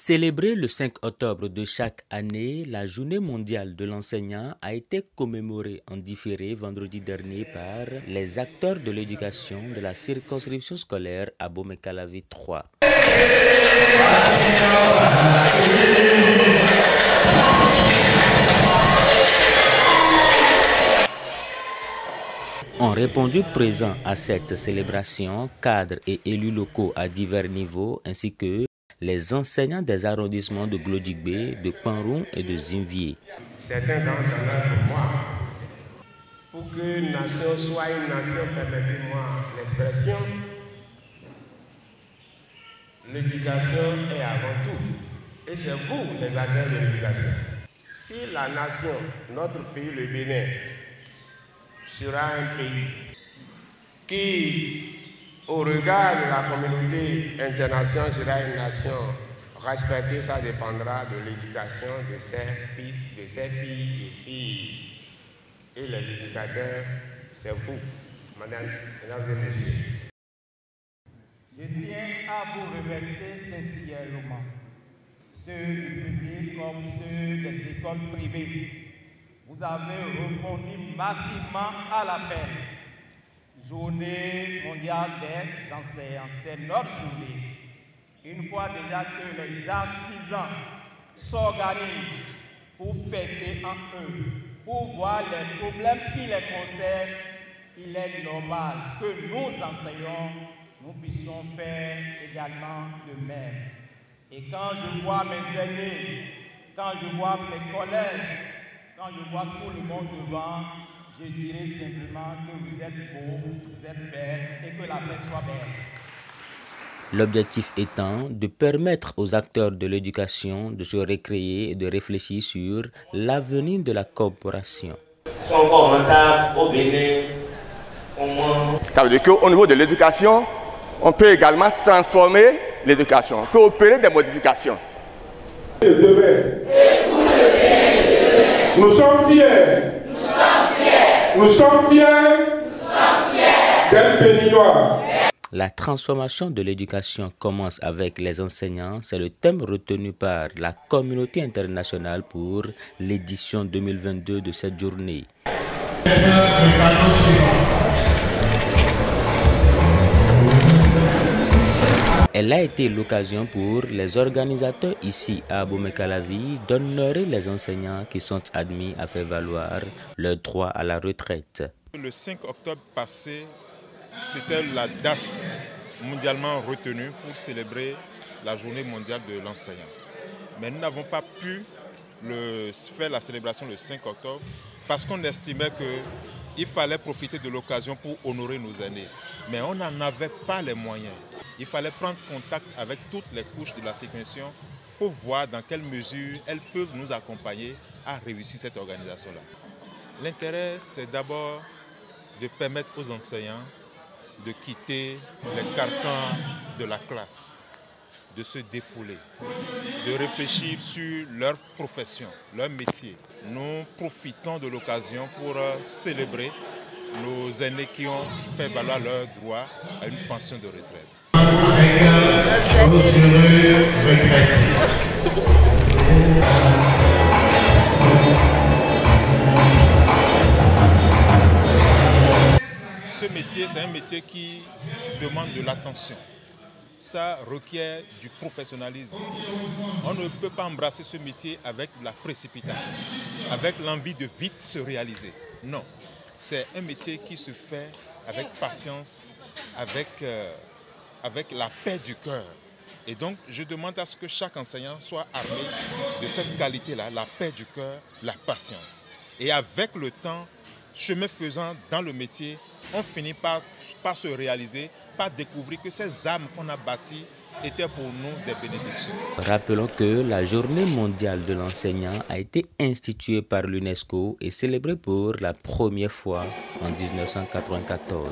Célébrée le 5 octobre de chaque année, la Journée mondiale de l'enseignant a été commémorée en différé vendredi dernier par les acteurs de l'éducation de la circonscription scolaire Abomey-Calavi 3. Ont répondu présents à cette célébration cadres et élus locaux à divers niveaux ainsi que les enseignants des arrondissements de Glodigbe, de Panroun et de Zinvier. Certains d'entre pour moi, pour qu'une nation soit une nation, permettez-moi l'expression, l'éducation est avant tout. Et c'est vous les acteurs de l'éducation. Si la nation, notre pays, le Bénin, sera un pays qui, au regard de la communauté internationale, sera une nation respectée, ça dépendra de l'éducation de ses fils, de ses filles et filles. Et les éducateurs, c'est vous, mesdames et messieurs. Je tiens à vous remercier sincèrement, ceux du public comme ceux des écoles privées. Vous avez répondu massivement à l'appel. Journée mondiale des enseignants, c'est notre journée. Une fois déjà que les artisans s'organisent pour fêter en eux, pour voir les problèmes qui les concernent, il est normal que nous enseignants, nous puissions faire également de même. Et quand je vois mes aînés, quand je vois mes collègues, quand je vois tout le monde devant, je dirais simplement que vous êtes beaux, vous êtes belles et que la fête soit belle. L'objectif étant de permettre aux acteurs de l'éducation de se récréer et de réfléchir sur l'avenir de la corporation. Sont encore rentables au Bénin. Ça veut dire qu'au niveau de l'éducation, on peut également transformer l'éducation, on peut opérer des modifications. Nous sommes fiers. Nous sommes fiers. Nous sommes fiers. Nous sommes fiers d'être béninois. La transformation de l'éducation commence avec les enseignants. C'est le thème retenu par la communauté internationale pour l'édition 2022 de cette journée. Elle a été l'occasion pour les organisateurs ici à Abomey-Calavi d'honorer les enseignants qui sont admis à faire valoir leur droit à la retraite. Le 5 octobre passé, c'était la date mondialement retenue pour célébrer la journée mondiale de l'enseignant. Mais nous n'avons pas pu faire la célébration le 5 octobre parce qu'on estimait qu'il fallait profiter de l'occasion pour honorer nos aînés. Mais on n'en avait pas les moyens. Il fallait prendre contact avec toutes les couches de la circonscription pour voir dans quelle mesure elles peuvent nous accompagner à réussir cette organisation-là. L'intérêt, c'est d'abord de permettre aux enseignants de quitter les carcans de la classe, de se défouler, de réfléchir sur leur profession, leur métier. Nous profitons de l'occasion pour célébrer nos aînés qui ont fait valoir leur droit à une pension de retraite. Ce métier, c'est un métier qui demande de l'attention. Ça requiert du professionnalisme. On ne peut pas embrasser ce métier avec la précipitation, avec l'envie de vite se réaliser. Non, c'est un métier qui se fait avec patience, avec la paix du cœur. Et donc, je demande à ce que chaque enseignant soit armé de cette qualité-là, la paix du cœur, la patience. Et avec le temps, chemin faisant dans le métier, on finit par se réaliser, par découvrir que ces âmes qu'on a bâties étaient pour nous des bénédictions. Rappelons que la Journée mondiale de l'enseignant a été instituée par l'UNESCO et célébrée pour la première fois en 1994.